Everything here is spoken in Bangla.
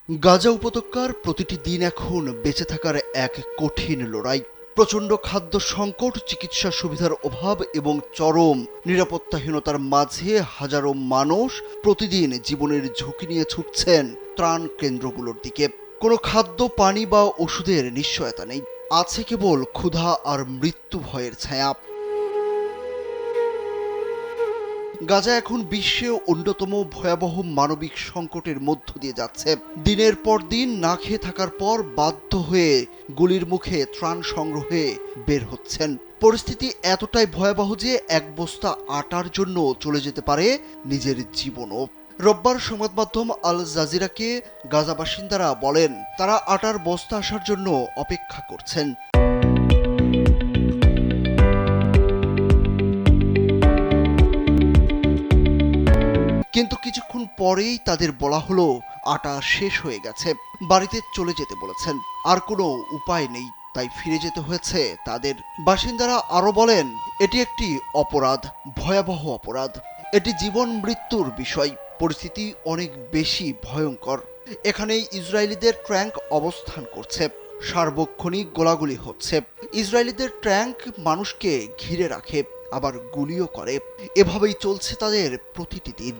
গাজা উপত্যকার প্রতিটি দিন এখন বেঁচে থাকার এক কঠিন লড়াই। প্রচণ্ড খাদ্য সংকট, চিকিৎসা সুবিধার অভাব এবং চরম নিরাপত্তাহীনতার মাঝে হাজারো মানুষ প্রতিদিন জীবনের ঝুঁকি নিয়ে ছুটছেন ত্রাণ কেন্দ্রগুলোর দিকে। কোনো খাদ্য, পানি বা ওষুধের নিশ্চয়তা নেই, আছে কেবল ক্ষুধা আর মৃত্যু ভয়ের ছায়া। গাজা এখন বিশ্বে অন্যতম ভয়াবহ মানবিক সংকটের মধ্য দিয়ে যাচ্ছে। দিনের পর দিন না খেয়ে থাকার পর বাধ্য হয়ে গুলির মুখে ত্রাণ সংগ্রহে বের হচ্ছেন। পরিস্থিতি এতটাই ভয়াবহ যে এক বস্তা আটার জন্য চলে যেতে পারে নিজের জীবনও। রোববার সংবাদ মাধ্যম আল জাজিরাকে গাজা বাসিন্দারা বলেন, তারা আটার বস্তা আসার জন্য অপেক্ষা করছেন। কিন্তু কিছুক্ষণ পরেই তাদের বলা হলো আটা শেষ হয়ে গেছে, বাড়িতে চলে যেতে বলেছেন। আর কোনো উপায় নেই, তাই ফিরে যেতে হয়েছে তাদের। বাসিন্দারা আরো বলেন, এটি একটি অপরাধ, ভয়াবহ অপরাধ। এটি জীবন মৃত্যুর বিষয়। পরিস্থিতি অনেক বেশি ভয়ঙ্কর। এখানেই ইসরায়েলিদের ট্যাঙ্ক অবস্থান করছে, সার্বক্ষণিক গোলাগুলি হচ্ছে। ইসরায়েলিদের ট্যাঙ্ক মানুষকে ঘিরে রাখে, আবার গুলিও করে। এভাবেই চলছে তাদের প্রতিটি দিন।